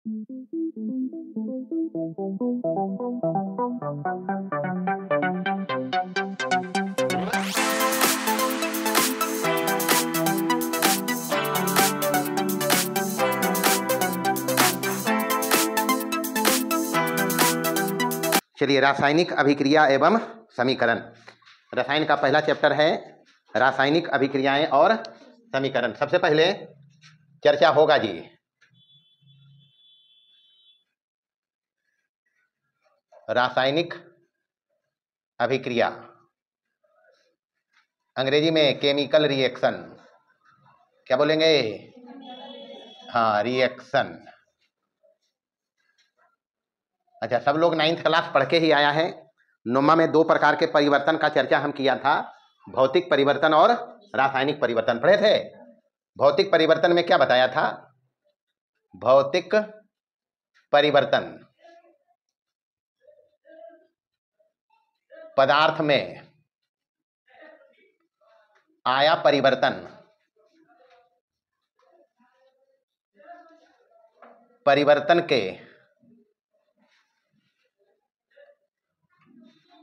चलिए, रासायनिक अभिक्रिया एवं समीकरण। रसायन का पहला चैप्टर है रासायनिक अभिक्रियाएं और समीकरण। सबसे पहले चर्चा होगा जी रासायनिक अभिक्रिया, अंग्रेजी में केमिकल रिएक्शन। क्या बोलेंगे? हाँ, रिएक्शन। अच्छा, सब लोग 9th क्लास पढ़ के ही आया है। नोमा में 2 प्रकार के परिवर्तन का चर्चा हम किया था, भौतिक परिवर्तन और रासायनिक परिवर्तन पढ़े थे। भौतिक परिवर्तन में क्या बताया था? भौतिक परिवर्तन पदार्थ में आया परिवर्तन परिवर्तन के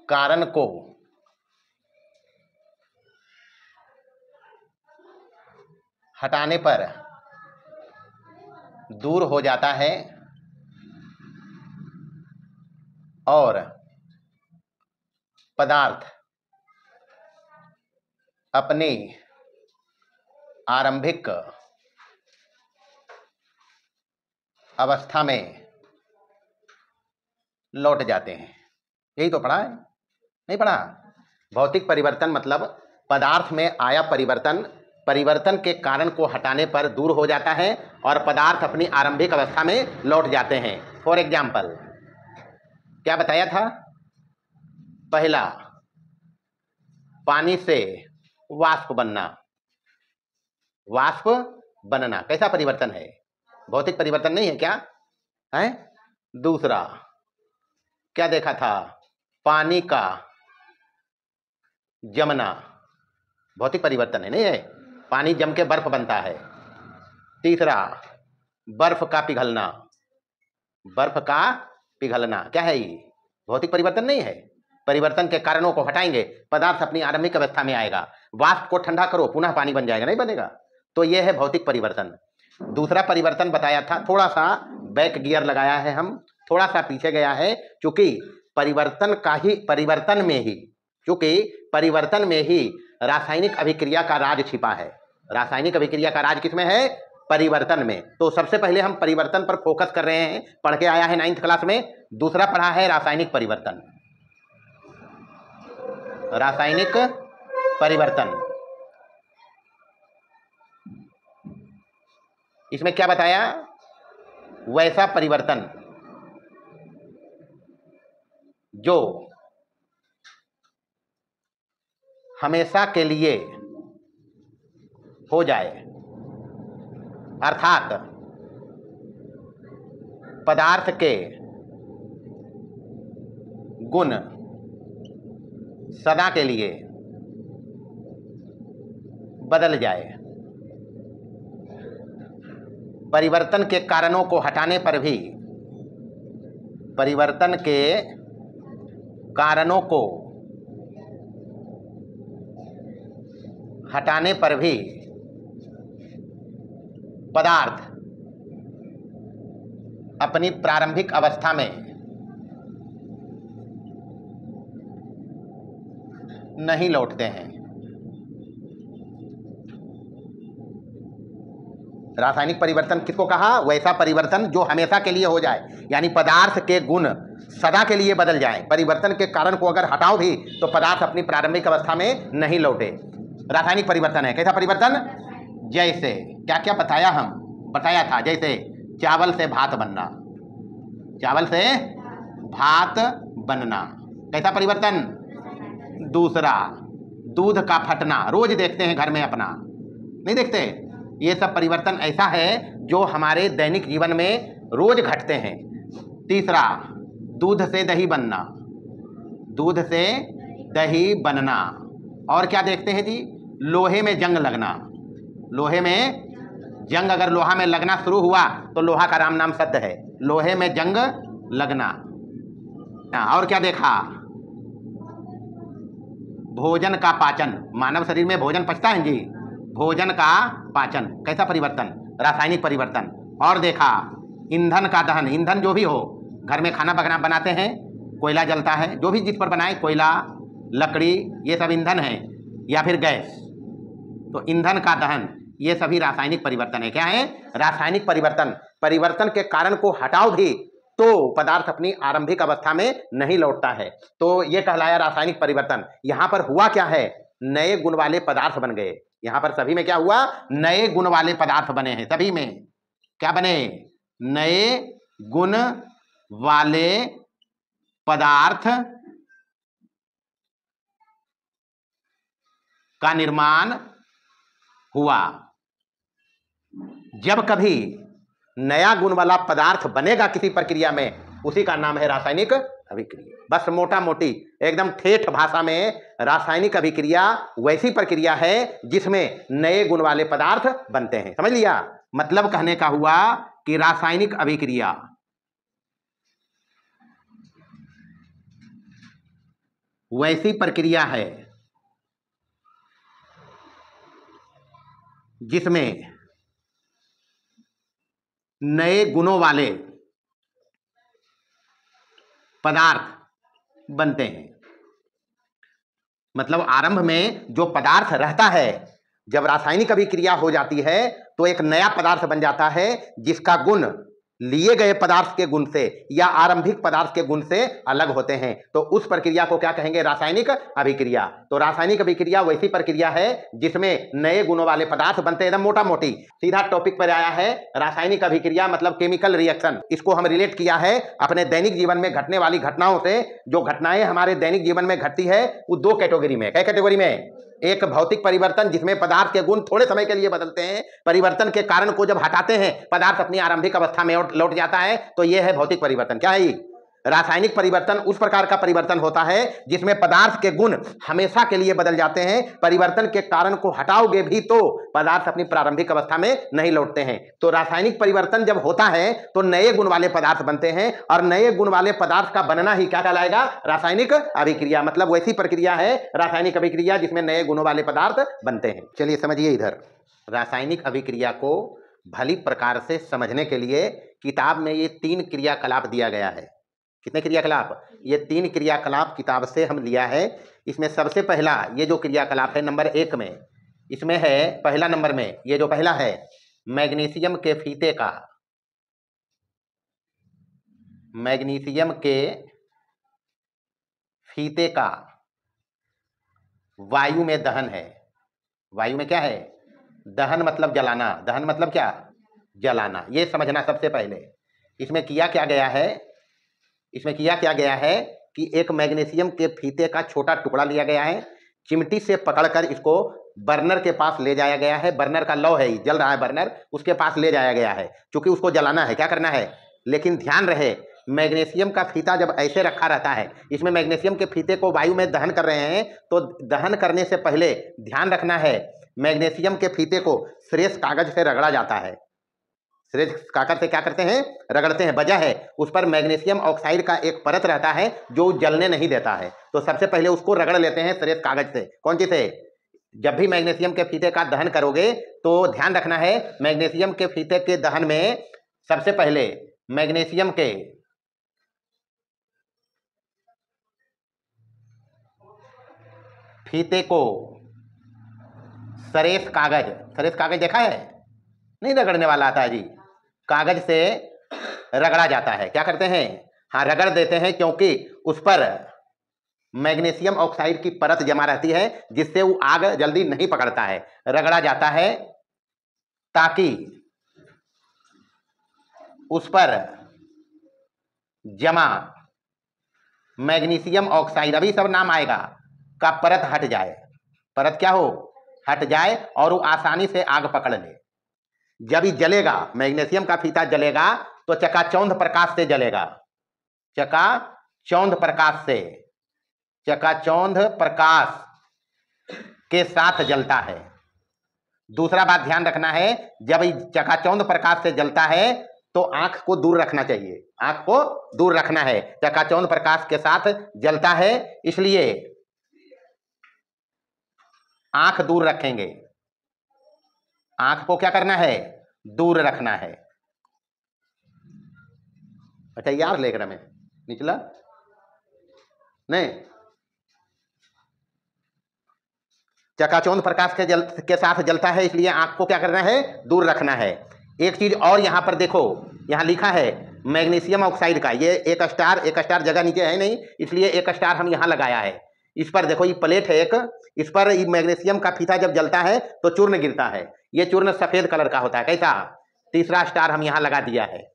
कारण को हटाने पर दूर हो जाता है और पदार्थ अपनी आरंभिक अवस्था में लौट जाते हैं। यही तो पढ़ा है, नहीं पढ़ा? भौतिक परिवर्तन मतलब पदार्थ में आया परिवर्तन, परिवर्तन के कारण को हटाने पर दूर हो जाता है और पदार्थ अपनी आरंभिक अवस्था में लौट जाते हैं। फॉर एग्जाम्पल क्या बताया था? पहला, पानी से वाष्प बनना। वाष्प बनना कैसा परिवर्तन है? भौतिक परिवर्तन नहीं है क्या है? दूसरा क्या देखा था? पानी का जमना, भौतिक परिवर्तन है, नहीं है? पानी जम के बर्फ बनता है। तीसरा, बर्फ का पिघलना। बर्फ का पिघलना क्या है? ये भौतिक परिवर्तन नहीं है? परिवर्तन के कारणों को हटाएंगे, पदार्थ अपनी आरंभिक अवस्था में आएगा। वाष्प को ठंडा करो, पुनः पानी बन जाएगा, नहीं बनेगा? तो यह है भौतिक परिवर्तन। दूसरा परिवर्तन बताया था, थोड़ा सा बैक गियर लगाया है हम, थोड़ा सा पीछे गया है, क्योंकि परिवर्तन में ही रासायनिक अभिक्रिया का राज छिपा है। रासायनिक अभिक्रिया का राज किसमें है? परिवर्तन में। तो सबसे पहले हम परिवर्तन पर फोकस कर रहे हैं, पढ़ के आया है 9th क्लास में। दूसरा पढ़ा है रासायनिक परिवर्तन। रासायनिक परिवर्तन, इसमें क्या बताया? वैसा परिवर्तन जो हमेशा के लिए हो जाए, अर्थात पदार्थ के गुण सदा के लिए बदल जाए। परिवर्तन के कारणों को हटाने पर भी, परिवर्तन के कारणों को हटाने पर भी पदार्थ अपनी प्रारंभिक अवस्था में नहीं लौटते हैं। रासायनिक परिवर्तन किसको कहा? वैसा परिवर्तन जो हमेशा के लिए हो जाए, यानी पदार्थ के गुण सदा के लिए बदल जाए। परिवर्तन के कारण को अगर हटाओ भी तो पदार्थ अपनी प्रारंभिक अवस्था में नहीं लौटे। रासायनिक परिवर्तन है। कैसा परिवर्तन? जैसे क्या क्या बताया था, जैसे चावल से भात बनना। चावल से भात बनना कैसा परिवर्तन? दूसरा, दूध का फटना, रोज देखते हैं घर में अपना, नहीं देखते? ये सब परिवर्तन ऐसा है जो हमारे दैनिक जीवन में रोज घटते हैं। तीसरा, दूध से दही बनना। दूध से दही बनना। और क्या देखते हैं जी? लोहे में जंग लगना। लोहे में जंग अगर लोहा में लगना शुरू हुआ तो लोहा का राम नाम सत्य है, लोहे में जंग लगना। और क्या देखा, भोजन का पाचन, मानव शरीर में भोजन पचता है जी, भोजन का पाचन, कैसा परिवर्तन, रासायनिक परिवर्तन। और देखा ईंधन का दहन, ईंधन जो भी हो, घर में खाना बनाते हैं, कोयला जलता है, जो भी जिस पर बनाए, कोयला, लकड़ी, ये सब ईंधन है, या फिर गैस, तो ईंधन का दहन, ये सभी रासायनिक परिवर्तन है। क्या है, रासायनिक परिवर्तन। परिवर्तन के कारण को हटाओ भी तो पदार्थ अपनी आरंभिक अवस्था में नहीं लौटता है, तो ये कहलाया रासायनिक परिवर्तन। यहां पर हुआ क्या है, नए गुण वाले पदार्थ बन गए। यहां पर सभी में क्या हुआ, नए गुण वाले पदार्थ बने हैं। सभी में क्या बने, नए गुण वाले पदार्थ का निर्माण हुआ। जब कभी नया गुण वाला पदार्थ बनेगा किसी प्रक्रिया में, उसी का नाम है रासायनिक अभिक्रिया। बस मोटा मोटी एकदम ठेठ भाषा में रासायनिक अभिक्रिया वैसी प्रक्रिया है जिसमें नए गुण वाले पदार्थ बनते हैं। समझ लिया, मतलब कहने का हुआ कि रासायनिक अभिक्रिया वैसी प्रक्रिया है जिसमें नए गुणों वाले पदार्थ बनते हैं। मतलब आरंभ में जो पदार्थ रहता है, जब रासायनिक अभिक्रिया हो जाती है तो एक नया पदार्थ बन जाता है जिसका गुण लिए गए पदार्थ के गुण से या आरंभिक पदार्थ के गुण से अलग होते हैं, तो उस प्रक्रिया को क्या कहेंगे, रासायनिक अभिक्रिया। तो रासायनिक अभिक्रिया वैसी प्रक्रिया है जिसमें नए गुणों वाले पदार्थ बनते हैं। एकदम मोटा मोटी सीधा टॉपिक पर आया है। रासायनिक अभिक्रिया मतलब केमिकल रिएक्शन। इसको हम रिलेट किया है अपने दैनिक जीवन में घटने वाली घटनाओं से। जो घटनाएं हमारे दैनिक जीवन में घटती है वो दो कैटेगरी में, क्या कैटेगरी में, एक भौतिक परिवर्तन जिसमें पदार्थ के गुण थोड़े समय के लिए बदलते हैं, परिवर्तन के कारण को जब हटाते हैं पदार्थ अपनी आरंभिक अवस्था में लौट जाता है, तो यह है भौतिक परिवर्तन। क्या है ये, रासायनिक परिवर्तन उस प्रकार का परिवर्तन होता है जिसमें पदार्थ के गुण हमेशा के लिए बदल जाते हैं। परिवर्तन के कारण को हटाओगे भी तो पदार्थ अपनी प्रारंभिक अवस्था में नहीं लौटते हैं। तो रासायनिक परिवर्तन जब होता है तो नए गुण वाले पदार्थ बनते हैं, और नए गुण वाले पदार्थ का बनना ही क्या कहलाएगा, रासायनिक अभिक्रिया। मतलब वैसी प्रक्रिया है रासायनिक अभिक्रिया जिसमें नए गुणों वाले पदार्थ बनते हैं। चलिए समझिए, इधर रासायनिक अभिक्रिया को भली प्रकार से समझने के लिए किताब में ये 3 क्रियाकलाप दिया गया है। कितने क्रियाकलाप, ये 3 क्रियाकलाप किताब से हम लिया है। इसमें सबसे पहला ये जो क्रियाकलाप है नंबर 1 में, इसमें है पहला नंबर में, ये जो पहला है मैग्नीशियम के फीते का, मैग्नीशियम के फीते का वायु में दहन है। वायु में क्या है, दहन मतलब जलाना, दहन मतलब क्या, जलाना। ये समझना सबसे पहले। इसमें किया क्या गया है, इसमें किया क्या गया है कि एक मैग्नीशियम के फीते का छोटा टुकड़ा लिया गया है, चिमटी से पकड़कर इसको बर्नर के पास ले जाया गया है। बर्नर का लौ है, जल रहा है बर्नर, उसके पास ले जाया गया है क्योंकि उसको जलाना है, क्या करना है। लेकिन ध्यान रहे, मैग्नीशियम का फीता जब ऐसे रखा रहता है, इसमें मैग्नीशियम के फीते को वायु में दहन कर रहे हैं, तो दहन करने से पहले ध्यान रखना है मैग्नीशियम के फीते को श्रेष्ठ कागज से रगड़ा जाता है। श्रेष्ठ कागज से क्या करते हैं, रगड़ते हैं। वजह है उस पर मैग्नीशियम ऑक्साइड का एक परत रहता है जो जलने नहीं देता है, तो सबसे पहले उसको रगड़ लेते हैं श्रेष्ठ कागज से। कौन सी से, जब भी मैग्नीशियम के फीते का दहन करोगे तो ध्यान रखना है मैग्नीशियम के फीते के दहन में सबसे पहले मैग्नीशियम के फीते को श्रेष्ठ कागज, श्रेष्ठ कागज देखा है, नहीं रगड़ने वाला आता है जी, कागज से रगड़ा जाता है। क्या करते हैं, हाँ रगड़ देते हैं, क्योंकि उस पर मैग्नीशियम ऑक्साइड की परत जमा रहती है जिससे वो आग जल्दी नहीं पकड़ता है। रगड़ा जाता है ताकि उस पर जमा मैग्नीशियम ऑक्साइड, अभी सब नाम आएगा, का परत हट जाए। परत क्या हो, हट जाए और वो आसानी से आग पकड़ ले। जब ही जलेगा, मैग्नीशियम का फीता जलेगा तो चकाचौंध प्रकाश से जलेगा, चकाचौंध प्रकाश से, चकाचौंध प्रकाश के साथ जलता है। दूसरा बात ध्यान रखना है, जब चकाचौंध प्रकाश से जलता है तो आंख को दूर रखना चाहिए, आंख को दूर रखना है। चकाचौंध प्रकाश के साथ जलता है, इसलिए आंख दूर रखेंगे, आंख को क्या करना है, दूर रखना है। अच्छा यार लेकर में निचला नहीं, चकाचौंध प्रकाश के साथ जलता है, इसलिए आंख को क्या करना है, दूर रखना है। एक चीज और यहां पर देखो, यहां लिखा है मैग्नीशियम ऑक्साइड का, ये एक स्टार जगह नीचे है नहीं, इसलिए एक स्टार हम यहां लगाया है। इस पर देखो, ये प्लेट है एक, इस पर मैग्नीशियम का फीता जब जलता है तो चूर्ण गिरता है, ये चूर्ण सफेद कलर का होता है, कैसा, तीसरा स्टार हम यहां लगा दिया है।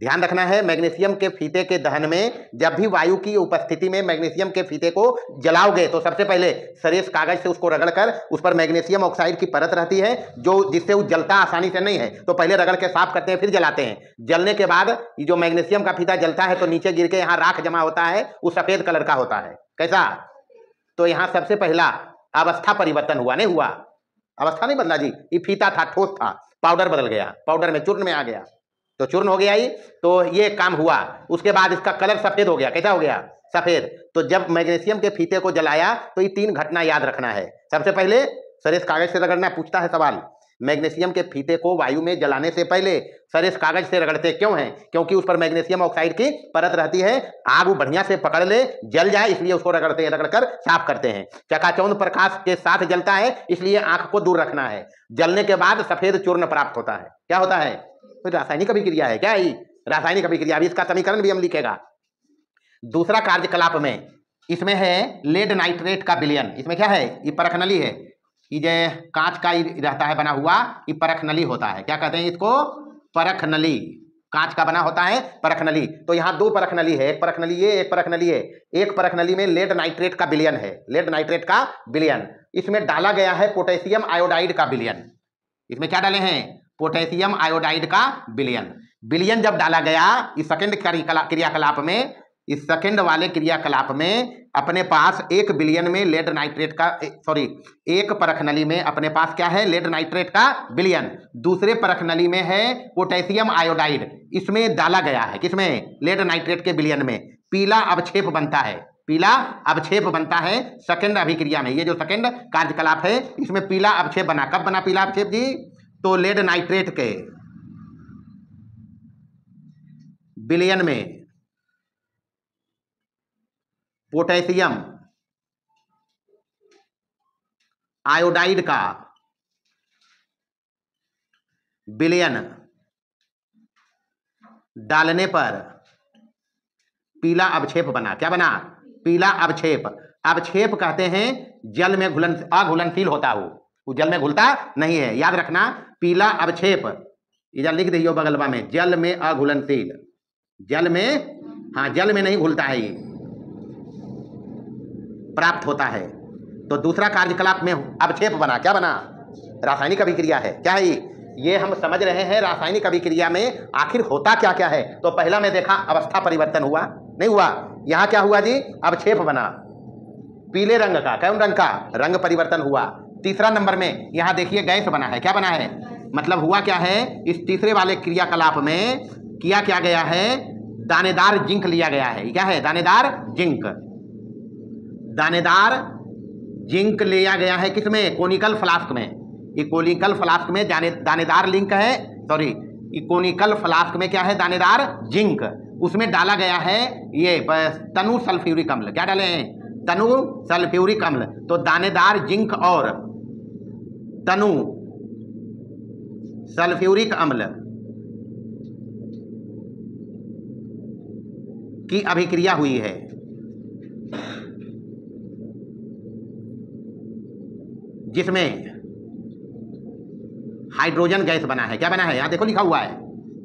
ध्यान रखना है, मैग्नीशियम के फीते के दहन में जब भी वायु की उपस्थिति में मैग्नीशियम के फीते को जलाओगे तो सबसे पहले सरेस कागज से उसको रगड़कर उस पर मैग्नीशियम ऑक्साइड की परत रहती है, जो जिससे वो जलता आसानी से नहीं है, तो पहले रगड़ के साफ करते हैं फिर जलाते हैं। जलने के बाद ये जो मैग्नीशियम का फीता जलता है तो नीचे गिर के यहाँ राख जमा होता है, वो सफेद कलर का होता है, कैसा। तो यहाँ सबसे पहला अवस्था परिवर्तन हुआ, नहीं हुआ, अवस्था नहीं बदला जी, ये फीता था, ठोस था, पाउडर बदल गया, पाउडर में चूर्ण में आ गया, तो चूर्ण हो गया ही, तो ये काम हुआ। उसके बाद इसका कलर सफेद हो गया, कैसा हो गया, सफेद। तो जब मैग्नीशियम के फीते को जलाया तो ये 3 घटना याद रखना है। सबसे पहले सरेस कागज से रगड़ना, पूछता है सवाल, मैग्नीशियम के फीते को वायु में जलाने से पहले सरेस कागज से रगड़ते क्यों हैं, क्योंकि उस पर मैग्नीशियम ऑक्साइड की परत रहती है, आग वो बढ़िया से पकड़ ले, जल जाए, इसलिए उसको रगड़ते हैं, रगड़कर साफ करते हैं। चकाचौंध प्रकाश के साथ जलता है, इसलिए आंख को दूर रखना है। जलने के बाद सफेद चूर्ण प्राप्त होता है, क्या होता है, तो रासायनिक अभिक्रिया है, क्या है रासायनिक अभिक्रिया, अभी इसका समीकरण भी हम लिखेगा। दूसरा कार्यकलाप में इसमें है लेड नाइट्रेट का विलयन, इसमें क्या है, ये परख नली है, ये जो कांच का रहता है बना हुआ, ये परख नली होता है, क्या कहते हैं इसको, परख नली, कांच का बना होता है परख नली। तो यहाँ 2 परख नली है, एक परख नली ये, एक परख नली है। एक परख नली में लेड नाइट्रेट का विलयन है, लेड नाइट्रेट का विलयन, इसमें डाला गया है पोटेशियम आयोडाइड का विलयन। इसमें क्या डाले हैं, पोटेशियम आयोडाइड का विलयन। विलयन जब डाला गया इस सेकंड क्रियाकलाप में, इस सेकंड वाले क्रियाकलाप में अपने पास एक विलयन में लेड नाइट्रेट का, एक परख नली में अपने पास क्या है, लेड नाइट्रेट का विलयन, दूसरे परख नली में है पोटेशियम आयोडाइड, इसमें डाला गया है, किसमें, लेड नाइट्रेट के विलयन में, पीला अवक्षेप बनता है, पीला अवक्षेप बनता है सेकंड अभिक्रिया में। ये जो सेकंड कार्यकलाप है इसमें पीला अवक्षेप बना, कब बना पीला अवक्षेप जी, तो लेड नाइट्रेट के विलयन में पोटेशियम आयोडाइड का विलयन डालने पर पीला अवक्षेप बना, क्या बना, पीला अवक्षेप। अवक्षेप कहते हैं जल में अघुलनशील होता हो, वो जल में घुलता नहीं है, याद रखना, पीला अवक्षेप, इधर लिख दियो बगलवा में, जल में अघुलनशील, जल में, हाँ जल में नहीं घुलता है, ये प्राप्त होता है। तो दूसरा कार्यकलाप में अवक्षेप बना, क्या बना, रासायनिक अभिक्रिया है, क्या है ये हम समझ रहे हैं। रासायनिक अभिक्रिया में आखिर होता क्या क्या है, तो पहला में देखा अवस्था परिवर्तन हुआ, नहीं हुआ, यहाँ क्या हुआ जी, अवक्षेप बना पीले रंग का, कौन रंग का, रंग परिवर्तन हुआ। तीसरा नंबर में यहाँ देखिए गैस बना है, क्या बना है, मतलब हुआ क्या है, इस तीसरे वाले क्रियाकलाप में किया क्या गया है, दानेदार जिंक लिया गया है, क्या है, दानेदार जिंक, दानेदार जिंक लिया गया है, किसमें, कोनिकल फ्लास्क में, ये कोनिकल फ्लास्क में दानेदार लिंक है, ये कोनिकल फ्लास्क में क्या है, दानेदार जिंक, उसमें डाला गया है ये तनु सल्फ्यूरिक अम्ल, क्या डाले हैं, तनु सल्फ्यूरिक अम्ल। तो दानेदार जिंक और तनु सल्फ्यूरिक अम्ल की अभिक्रिया हुई है, जिसमें हाइड्रोजन गैस बना है, क्या बना है, यहां देखो लिखा हुआ है,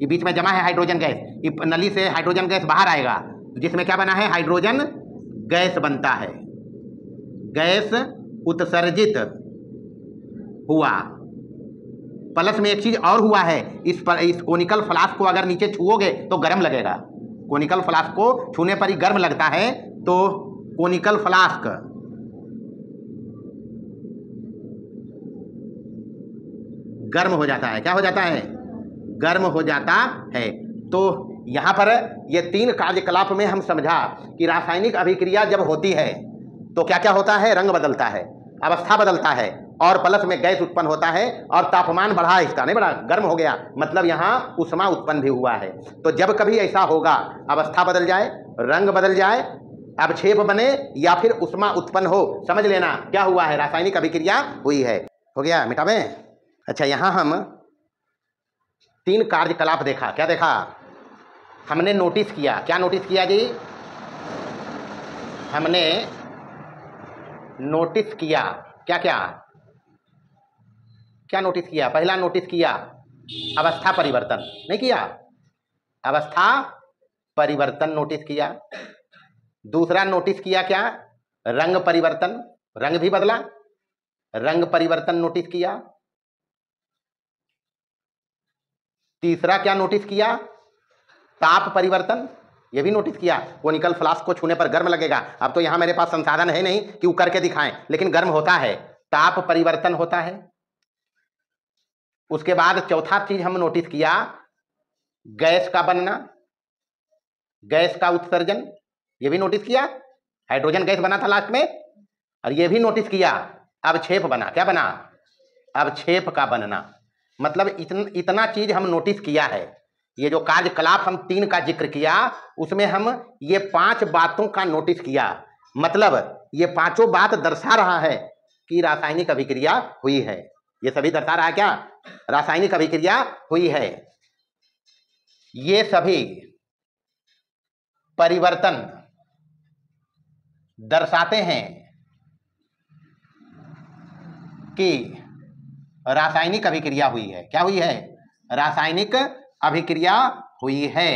ये बीच में जमा है हाइड्रोजन गैस, ये नली से हाइड्रोजन गैस बाहर आएगा, जिसमें क्या बना है, हाइड्रोजन गैस बनता है, गैस उत्सर्जित हुआ। प्लस में एक चीज और हुआ है, इस कोनिकल फ्लास्क को अगर नीचे छुओगे तो गर्म लगेगा, कोनिकल फ्लास्क को छूने पर ही गर्म लगता है, तो कोनिकल फ्लास्क गर्म हो जाता है। क्या हो जाता है? गर्म हो जाता है। तो यहाँ पर ये 3 कार्यकलाप में हम समझा कि रासायनिक अभिक्रिया जब होती है तो क्या क्या होता है? रंग बदलता है, अवस्था बदलता है और प्लस में गैस उत्पन्न होता है और तापमान बढ़ा, इसका नहीं बढ़ा, गर्म हो गया, मतलब यहाँ ऊष्मा उत्पन्न भी हुआ है। तो जब कभी ऐसा होगा, अवस्था बदल जाए, रंग बदल जाए, अवक्षेप बने या फिर ऊष्मा उत्पन्न हो, समझ लेना क्या हुआ है? रासायनिक अभिक्रिया हुई है। हो गया? मिटावे। अच्छा, यहाँ हम 3 कार्यकलाप देखा। क्या देखा? हमने नोटिस किया। क्या नोटिस किया जी? हमने नोटिस किया क्या क्या क्या नोटिस किया? पहला नोटिस किया अवस्था परिवर्तन, नहीं किया? अवस्था परिवर्तन नोटिस किया। दूसरा नोटिस किया क्या? रंग परिवर्तन, रंग भी बदला, रंग परिवर्तन नोटिस किया। तीसरा क्या नोटिस किया? ताप परिवर्तन, ये भी नोटिस किया। कोनिकल फ्लास्क को छूने पर गर्म लगेगा। अब तो यहां मेरे पास संसाधन है नहीं कि वो करके दिखाएं, लेकिन गर्म होता है, ताप परिवर्तन होता है। उसके बाद चौथा चीज हम नोटिस किया, गैस का बनना, गैस का उत्सर्जन, ये भी नोटिस किया। हाइड्रोजन गैस बना था लास्ट में। और ये भी नोटिस किया, अवक्षेप बना। क्या बना? अवक्षेप का बनना। मतलब इतना चीज हम नोटिस किया है। ये जो कार्यकलाप हम 3 का जिक्र किया, उसमें हम ये 5 बातों का नोटिस किया। मतलब ये 5 बात दर्शा रहा है कि रासायनिक अभिक्रिया हुई है। ये सभी दर्शा रहा है क्या? रासायनिक अभिक्रिया हुई है। ये सभी परिवर्तन दर्शाते हैं कि रासायनिक अभिक्रिया हुई है। क्या हुई है? रासायनिक अभिक्रिया हुई है।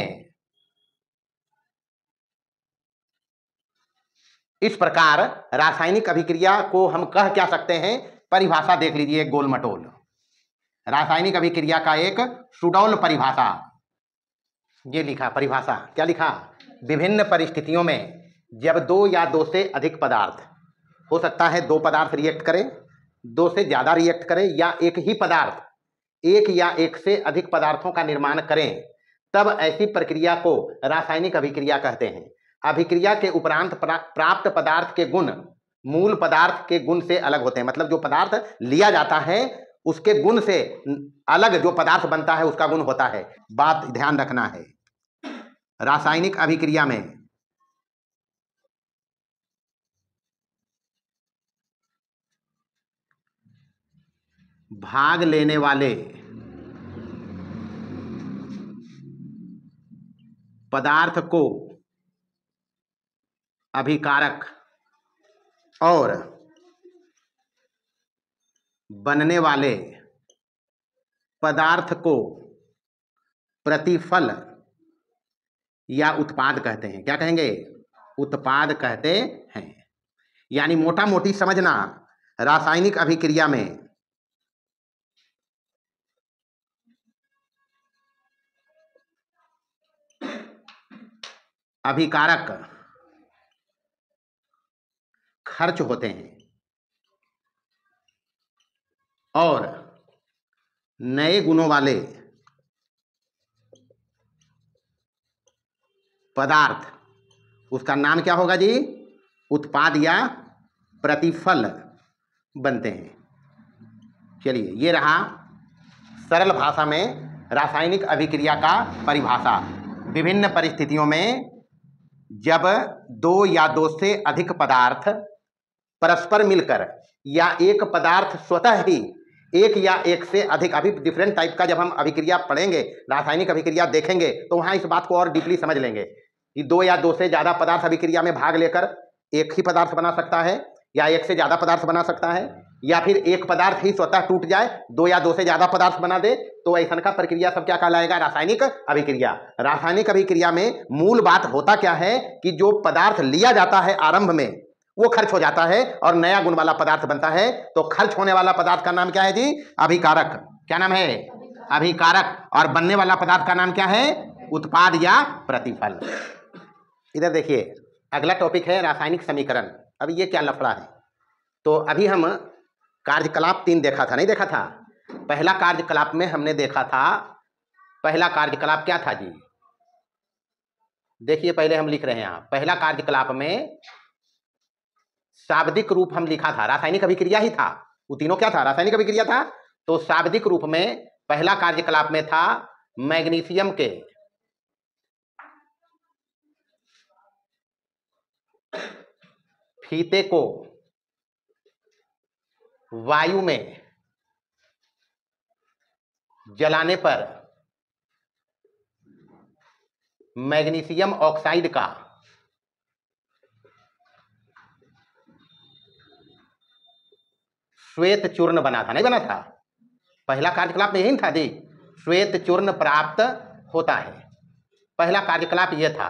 इस प्रकार रासायनिक अभिक्रिया को हम कह क्या सकते हैं? परिभाषा देख लीजिए, गोल मटोल। रासायनिक अभिक्रिया का एक सुडौल परिभाषा, ये लिखा परिभाषा। क्या लिखा? विभिन्न परिस्थितियों में जब 2 या 2 से अधिक पदार्थ, हो सकता है 2 पदार्थ रिएक्ट करें, 2 से ज्यादा रिएक्ट करें, या एक ही पदार्थ 1 या 1 से अधिक पदार्थों का निर्माण करें, तब ऐसी प्रक्रिया को रासायनिक अभिक्रिया कहते हैं। अभिक्रिया के उपरांत प्राप्त पदार्थ के गुण मूल पदार्थ के गुण से अलग होते हैं। मतलब जो पदार्थ लिया जाता है उसके गुण से अलग जो पदार्थ बनता है उसका गुण होता है। बात ध्यान रखना है। रासायनिक अभिक्रिया में भाग लेने वाले पदार्थ को अभिकारक और बनने वाले पदार्थ को प्रतिफल या उत्पाद कहते हैं। क्या कहेंगे? उत्पाद कहते हैं। यानी मोटा मोटी समझना, रासायनिक अभिक्रिया में अभिकारक खर्च होते हैं और नए गुणों वाले पदार्थ, उसका नाम क्या होगा जी? उत्पाद या प्रतिफल बनते हैं। चलिए, ये रहा सरल भाषा में रासायनिक अभिक्रिया का परिभाषा। विभिन्न परिस्थितियों में जब 2 या 2 से अधिक पदार्थ परस्पर मिलकर या एक पदार्थ स्वतः ही 1 या 1 से अधिक, अभी डिफरेंट टाइप का जब हम अभिक्रिया पढ़ेंगे, रासायनिक अभिक्रिया देखेंगे, तो वहां इस बात को और डीपली समझ लेंगे कि 2 या 2 से ज्यादा पदार्थ अभिक्रिया में भाग लेकर एक ही पदार्थ बना सकता है, या 1 से ज्यादा पदार्थ बना सकता है, या फिर एक पदार्थ ही स्वतः टूट जाए, 2 या 2 से ज्यादा पदार्थ बना दे, तो ऐसा का प्रक्रिया सब क्या कहलाएगा? रासायनिक अभिक्रिया। रासायनिक अभिक्रिया में मूल बात होता क्या है कि जो पदार्थ लिया जाता है आरंभ में वो खर्च हो जाता है और नया गुण वाला पदार्थ बनता है। तो खर्च होने वाला पदार्थ का नाम क्या है जी? अभिकारक। क्या नाम है? अभिकारक। और बनने वाला पदार्थ का नाम क्या है? उत्पाद या प्रतिफल। इधर देखिए, अगला टॉपिक है रासायनिक समीकरण। अब ये क्या लफड़ा है? तो अभी हम कार्यकलाप 3 देखा था, नहीं देखा था? पहला कार्यकलाप में हमने देखा था, पहला कार्यकलाप क्या था जी? देखिए पहले हम लिख रहे हैं यहाँ, पहला कार्यकलाप में शाब्दिक रूप हम लिखा था, रासायनिक अभिक्रिया ही था, वो तीनों क्या था? रासायनिक अभिक्रिया था। तो शाब्दिक रूप में पहला कार्यकलाप में था मैग्नीशियम के फीते को वायु में जलाने पर मैग्नीशियम ऑक्साइड का श्वेत चूर्ण बना था, नहीं बना था? पहला कार्यकलाप में यही था जी, श्वेत चूर्ण प्राप्त होता है। पहला कार्यकलाप यह था।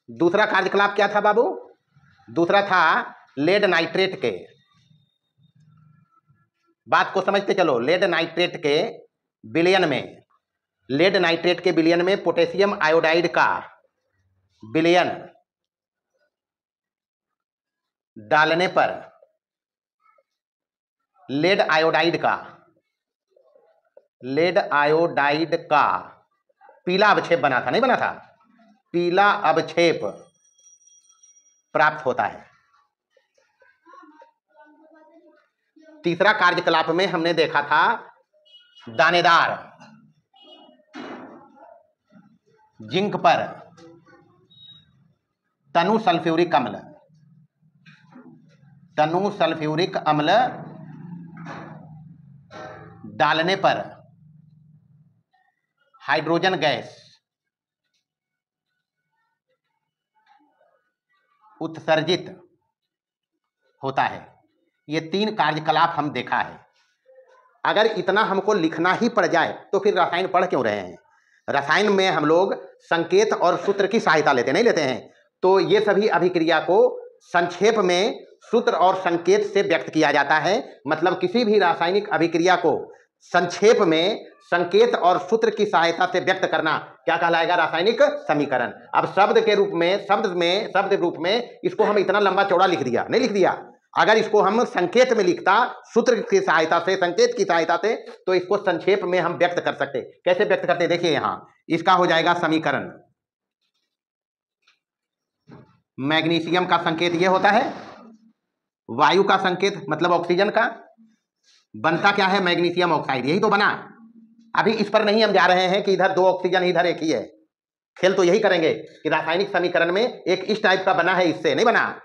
दूसरा कार्यकलाप क्या था बाबू? दूसरा था लेड नाइट्रेट के, बात को समझते चलो, लेड नाइट्रेट के विलयन में, लेड नाइट्रेट के विलयन में पोटेशियम आयोडाइड का विलयन डालने पर लेड आयोडाइड का पीला अवक्षेप बना था, नहीं बना था? पीला अवक्षेप प्राप्त होता है। तीसरा कार्यकलाप में हमने देखा था दानेदार जिंक पर तनु सल्फ्यूरिक अम्ल डालने पर हाइड्रोजन गैस उत्सर्जित होता है। ये तीन कार्यकलाप हम देखा है। अगर इतना हमको लिखना ही पड़ जाए तो फिर रसायन पढ़ क्यों रहे हैं? रसायन में हम लोग संकेत और सूत्र की सहायता लेते नहीं लेते हैं? तो ये सभी अभिक्रिया को संक्षेप में सूत्र और संकेत से व्यक्त किया जाता है। मतलब किसी भी रासायनिक अभिक्रिया को संक्षेप में संकेत और सूत्र की सहायता से व्यक्त करना क्या कहलाएगा? रासायनिक समीकरण। अब शब्द रूप में इसको हम इतना लंबा चौड़ा लिख दिया, नहीं लिख दिया। अगर इसको हम संकेत में लिखता, सूत्र की सहायता से, संकेत की सहायता से, तो इसको संक्षेप में हम व्यक्त कर सकते। कैसे व्यक्त करते? देखिए यहां इसका हो जाएगा समीकरण। मैग्नीशियम का संकेत ये होता है, वायु का संकेत मतलब ऑक्सीजन का, बनता क्या है? मैग्नीशियम ऑक्साइड, यही तो बना। अभी इस पर नहीं हम जा रहे हैं कि इधर दो ऑक्सीजन इधर एक ही है। खेल तो यही करेंगे कि रासायनिक समीकरण में एक इस टाइप का बना है, इससे नहीं बना,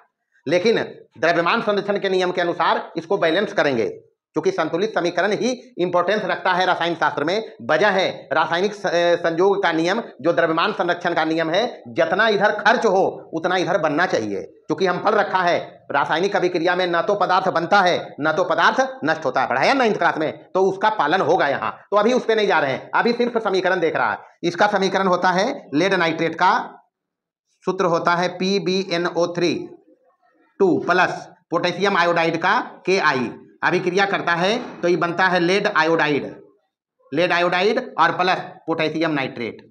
लेकिन द्रव्यमान संरक्षण के नियम के अनुसार इसको बैलेंस करेंगे, क्योंकि संतुलित समीकरण ही इंपॉर्टेंस रखता है रसायन शास्त्र में। वजह है रासायनिक संयोग का नियम जो द्रव्यमान संरक्षण का नियम है, जितना इधर खर्च हो उतना इधर बनना चाहिए। क्योंकि हम पढ़ रखा है रासायनिक अभिक्रिया में न तो पदार्थ बनता है न तो पदार्थ नष्ट होता है, पढ़ाया 9th क्लास में, तो उसका पालन होगा यहाँ। तो अभी उस पर नहीं जा रहे हैं, अभी सिर्फ समीकरण देख रहा है। इसका समीकरण होता है लेड नाइट्रेट का सूत्र होता है PbNO3 2 प्लस पोटेशियम आयोडाइड का Ki, अभिक्रिया करता है तो ये बनता है लेड आयोडाइड और प्लस पोटेशियम नाइट्रेट।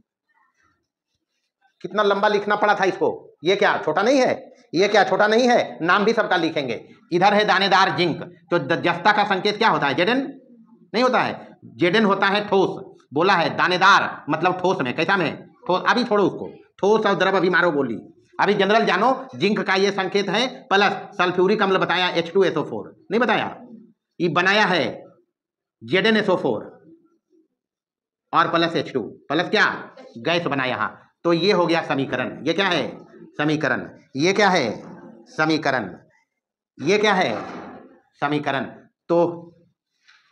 कितना लंबा लिखना पड़ा था इसको? ये क्या छोटा नहीं है? ये क्या छोटा नहीं है? नाम भी सबका लिखेंगे। इधर है दानेदार जिंक, तो जस्ता का संकेत क्या होता है? Zn नहीं होता है, Zn होता है ठोस। बोला है दानेदार मतलब ठोस में, कैसा में? ठोस। अभी छोड़ो उसको, ठोस और द्रव अभी मारो बोली। अभी जनरल जानो, जिंक का ये संकेत है प्लस सल्फ्यूरिक अम्ल बताया H2SO4 नहीं बताया, ये बनाया है ZnSO4 और प्लस H2 प्लस क्या गैस बना यहाँ। तो ये हो गया समीकरण। ये क्या है? समीकरण। ये क्या है? समीकरण। ये क्या है? समीकरण। तो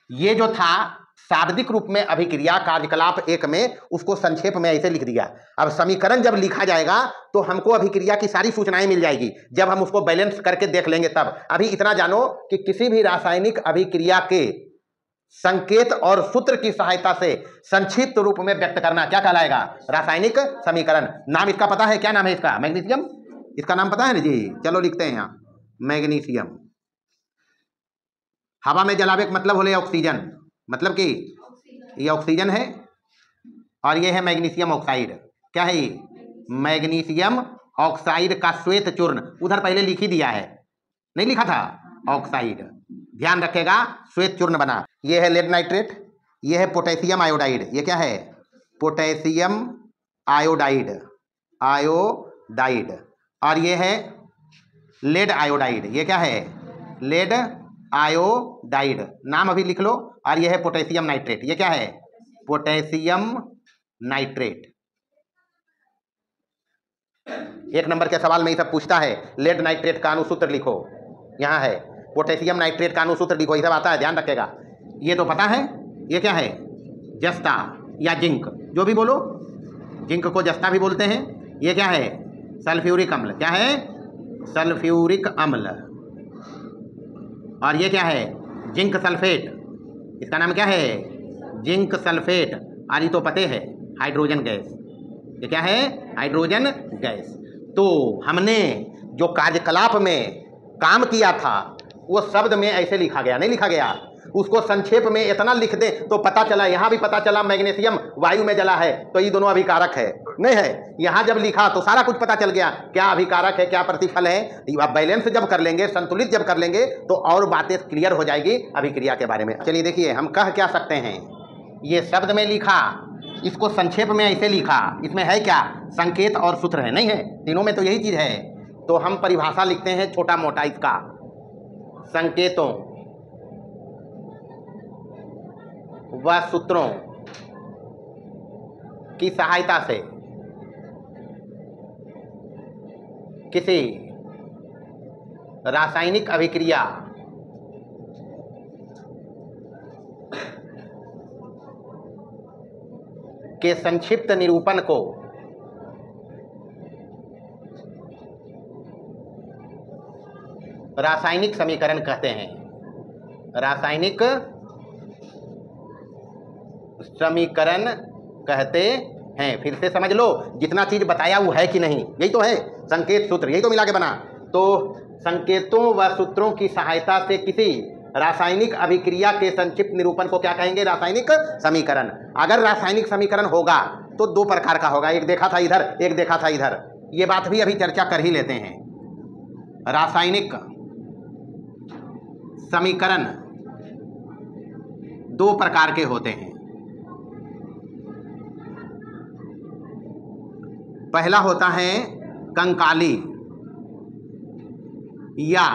ये जो था शाब्दिक रूप में अभिक्रिया कार्यकलाप 1 में, उसको संक्षेप में ऐसे लिख दिया। अब समीकरण जब लिखा जाएगा तो हमको अभिक्रिया की सारी सूचनाएं मिल जाएगी, जब हम उसको बैलेंस करके देख लेंगे तब। अभी इतना जानो कि किसी भी रासायनिक अभिक्रिया के संकेत और सूत्र की सहायता से संक्षिप्त रूप में व्यक्त करना क्या कहलाएगा? रासायनिक समीकरण। नाम इसका पता है? क्या नाम है इसका? मैग्नीशियम। इसका नाम पता है ना जी? चलो लिखते हैं यहाँ, मैग्नीशियम। हवा में जलावे का मतलब होले ऑक्सीजन, मतलब कि ये ऑक्सीजन है और ये है मैग्नीशियम ऑक्साइड। क्या है ये? मैग्नीशियम ऑक्साइड का श्वेत चूर्ण। उधर पहले लिख ही दिया है, नहीं लिखा था? ऑक्साइड। ध्यान रखेगा, श्वेत चूर्ण बना। ये है लेड नाइट्रेट, ये है पोटेशियम आयोडाइड, ये क्या है? Potassium iodide, iodide. और ये है लेड आयोडाइड, ये क्या है? लेड आयोडाइड, नाम अभी लिख लो। और ये है पोटेशियम नाइट्रेट, ये क्या है? Potassium nitrate. एक नंबर के सवाल में ये सब पूछता है। लेड नाइट्रेट का अणुसूत्र लिखो, यहाँ है। पोटेशियम नाइट्रेट का अणुसूत्र लिखो, ये सब आता है, ध्यान रखेगा। ये तो पता है, ये क्या है? जस्ता या जिंक, जो भी बोलो, जिंक को जस्ता भी बोलते हैं। ये क्या है? सल्फ्यूरिक अम्ल, क्या है? सल्फ्यूरिक अम्ल। और ये क्या है? जिंक सल्फेट, इसका नाम क्या है? Zinc sulphate. और ये तो पते है, हाइड्रोजन गैस, ये क्या है? Hydrogen gas. तो हमने जो कार्यकलाप में काम किया था वो शब्द में ऐसे लिखा गया, नहीं लिखा गया। उसको संक्षेप में इतना लिख दे तो पता चला, यहाँ भी पता चला मैग्नीशियम वायु में जला है, तो ये दोनों अभिकारक है, नहीं है? यहाँ जब लिखा तो सारा कुछ पता चल गया, क्या अभिकारक है, क्या प्रतिफल है। अब बैलेंस जब कर लेंगे, संतुलित जब कर लेंगे, तो और बातें क्लियर हो जाएगी अभिक्रिया के बारे में। चलिए देखिए, हम कह क्या सकते हैं। ये शब्द में लिखा, इसको संक्षेप में ऐसे लिखा, इसमें है क्या? संकेत और सूत्र है, नहीं है? तीनों में तो यही चीज है। तो हम परिभाषा लिखते हैं छोटा मोटा इसका, संकेतों व सूत्रों की सहायता से किसी रासायनिक अभिक्रिया के संक्षिप्त निरूपण को रासायनिक समीकरण कहते हैं। रासायनिक समीकरण कहते हैं। फिर से समझ लो, जितना चीज बताया वो है कि नहीं, यही तो है संकेत सूत्र, यही तो मिला के बना। तो संकेतों व सूत्रों की सहायता से किसी रासायनिक अभिक्रिया के संक्षिप्त निरूपण को क्या कहेंगे? रासायनिक समीकरण। अगर रासायनिक समीकरण होगा तो दो प्रकार का होगा, एक देखा था इधर, एक देखा था इधर। ये बात भी अभी चर्चा कर ही लेते हैं। रासायनिक समीकरण दो प्रकार के होते हैं। पहला होता है कंकाली या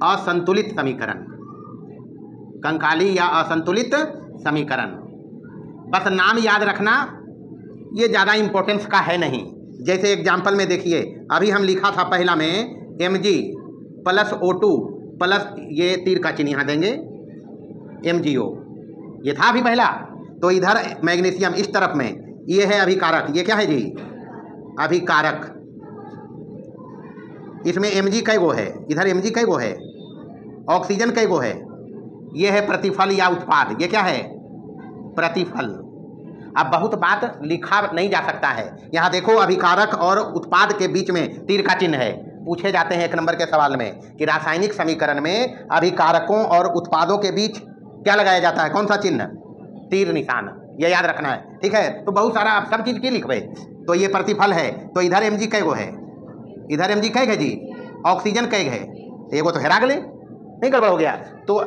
असंतुलित समीकरण, कंकाली या असंतुलित समीकरण। बस नाम याद रखना, ये ज़्यादा इंपॉर्टेंस का है नहीं। जैसे एग्जाम्पल में देखिए, अभी हम लिखा था पहला में Mg प्लस O2 प्लस, ये तीर का चिन्ह यहाँ देंगे, MgO, ये था अभी पहला। तो इधर मैग्नीशियम इस तरफ में, ये है अभिकारक, ये क्या है जी? अभिकारक। इसमें Mg कै गो है? इधर Mg कै गो है? ऑक्सीजन कै गो है? ये है प्रतिफल या उत्पाद, ये क्या है? प्रतिफल। अब बहुत बात लिखा नहीं जा सकता है, यहाँ देखो अभिकारक और उत्पाद के बीच में तीर का चिन्ह है। पूछे जाते हैं एक नंबर के सवाल में कि रासायनिक समीकरण में अभिकारकों और उत्पादों के बीच क्या लगाया जाता है? कौन सा चिन्ह? तीर निशान, ये याद रखना है, ठीक है? तो बहुत सारा आप सब चीज की लिखबे। तो ये प्रतिफल है, तो इधर Mg कै गो है? इधर Mg कै है जी? ऑक्सीजन कै है? एगो तो हेरा गले, नहीं गड़बड़ हो गया? तो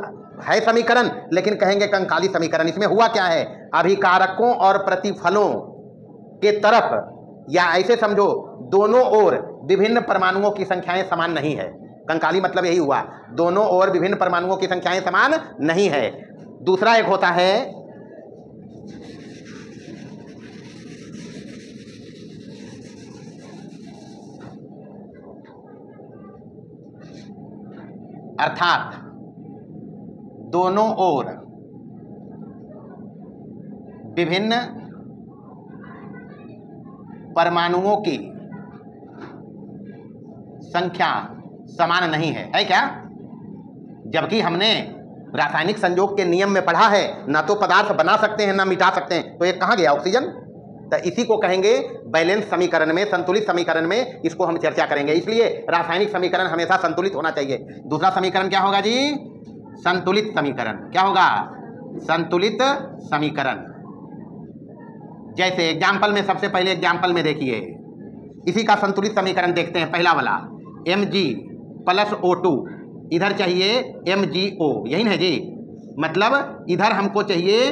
है समीकरण, लेकिन कहेंगे कंकाली समीकरण। इसमें हुआ क्या है? अभिकारकों और प्रतिफलों के तरफ, या ऐसे समझो दोनों ओर विभिन्न परमाणुओं की संख्याएं समान नहीं है। कंकाली मतलब यही हुआ, दोनों ओर विभिन्न परमाणुओं की संख्याएं समान नहीं है। दूसरा एक होता है अर्थात दोनों ओर विभिन्न परमाणुओं की संख्या समान नहीं है क्या? जबकि हमने रासायनिक संयोग के नियम में पढ़ा है, ना तो पदार्थ बना सकते हैं ना मिटा सकते हैं। तो ये कहाँ गया? ऑक्सीजन। तो इसी को कहेंगे बैलेंस समीकरण में, संतुलित समीकरण में इसको हम चर्चा करेंगे। इसलिए रासायनिक समीकरण हमेशा संतुलित होना चाहिए। दूसरा समीकरण क्या होगा जी? संतुलित समीकरण। क्या होगा? संतुलित समीकरण। जैसे एग्जाम्पल में, सबसे पहले एग्जाम्पल में देखिए, इसी का संतुलित समीकरण देखते हैं। पहला वाला Mg प्लस O2, इधर चाहिए MgO, यही ना जी? मतलब इधर हमको चाहिए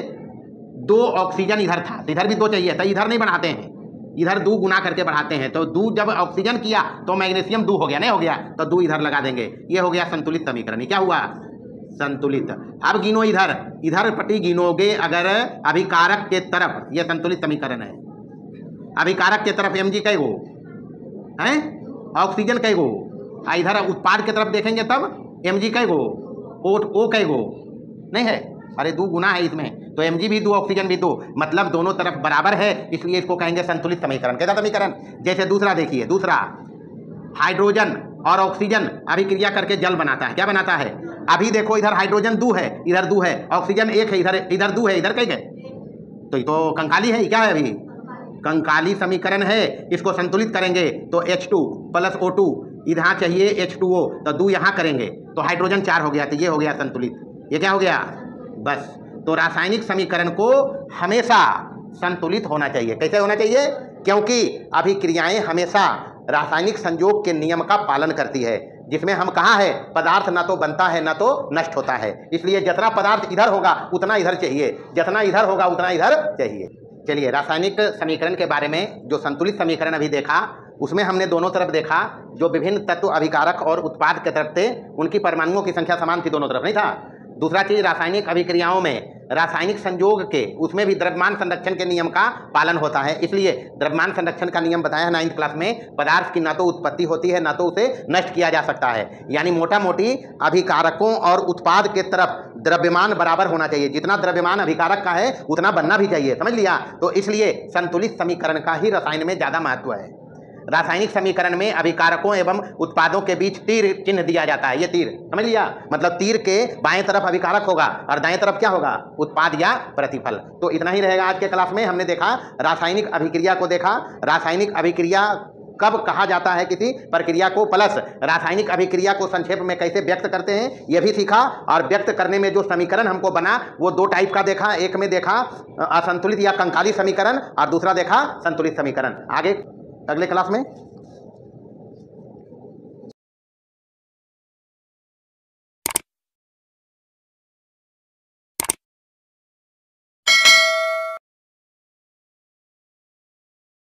2 ऑक्सीजन इधर था, तो इधर भी 2 चाहिए, तो इधर नहीं बढ़ाते हैं, इधर 2 गुना करके बढ़ाते हैं। तो 2 जब ऑक्सीजन किया तो मैग्नीशियम 2 हो गया, नहीं हो गया, तो 2 इधर लगा देंगे। ये हो गया संतुलित समीकरण। क्या हुआ? संतुलित। अब गिनो इधर, इधर पट्टी गिनोगे अगर अभिकारक के तरफ, ये संतुलित समीकरण है। अभिकारक के तरफ Mg कई गो है, ऑक्सीजन कई गो, इधर उत्पाद के तरफ देखेंगे तब Mg कई गो, O कई गो, नहीं है, अरे 2 गुना है इसमें, तो Mg भी 2 ऑक्सीजन भी 2, मतलब दोनों तरफ बराबर है, इसलिए इसको कहेंगे संतुलित समीकरण। कैसा समीकरण? जैसे दूसरा देखिए, दूसरा हाइड्रोजन और ऑक्सीजन अभिक्रिया करके जल बनाता है। क्या बनाता है? अभी देखो इधर हाइड्रोजन 2 है, इधर 2 है, ऑक्सीजन 1 है, इधर 2 है, इधर कई गए, तो ये तो कंकाली है। क्या है? अभी कंकाली समीकरण है। इसको संतुलित करेंगे तो H2 + O2, इधर चाहिए H2O, तो 2 यहाँ करेंगे तो हाइड्रोजन 4 हो गया, तो ये हो गया संतुलित। ये क्या हो गया? बस। तो रासायनिक समीकरण को हमेशा संतुलित होना चाहिए। कैसे होना चाहिए? क्योंकि अभिक्रियाएं हमेशा रासायनिक संयोग के नियम का पालन करती है, जिसमें हम कहा है पदार्थ ना तो बनता है ना तो नष्ट होता है। इसलिए जितना पदार्थ इधर होगा उतना इधर चाहिए, जितना इधर होगा उतना इधर चाहिए। चलिए, रासायनिक समीकरण के बारे में जो संतुलित समीकरण अभी देखा, उसमें हमने दोनों तरफ देखा, जो विभिन्न तत्व अभिकारक और उत्पाद के तरफ थे उनकी परमाणुओं की संख्या समान थी दोनों तरफ, नहीं था। दूसरा चीज, रासायनिक अभिक्रियाओं में रासायनिक संयोग के, उसमें भी द्रव्यमान संरक्षण के नियम का पालन होता है। इसलिए द्रव्यमान संरक्षण का नियम बताया है 9th क्लास में, पदार्थ की ना तो उत्पत्ति होती है ना तो उसे नष्ट किया जा सकता है। यानी मोटा मोटी अभिकारकों और उत्पाद के तरफ द्रव्यमान बराबर होना चाहिए, जितना द्रव्यमान अभिकारक का है उतना बनना भी चाहिए, समझ लिया। तो इसलिए संतुलित समीकरण का ही रसायन में ज्यादा महत्व है। रासायनिक समीकरण में अभिकारकों एवं उत्पादों के बीच तीर चिन्ह दिया जाता है। ये तीर समझ लिया, मतलब तीर के बाएं तरफ अभिकारक होगा और दाएं तरफ क्या होगा? उत्पाद या प्रतिफल। तो इतना ही रहेगा आज के क्लास में। हमने देखा रासायनिक अभिक्रिया को देखा, रासायनिक अभिक्रिया कब कहा जाता है किसी प्रक्रिया को, प्लस रासायनिक अभिक्रिया को संक्षेप में कैसे व्यक्त करते हैं यह भी सीखा। और व्यक्त करने में जो समीकरण हमको बना वो 2 टाइप का देखा, एक में देखा असंतुलित या कंकाली समीकरण और दूसरा देखा संतुलित समीकरण। आगे अगले क्लास में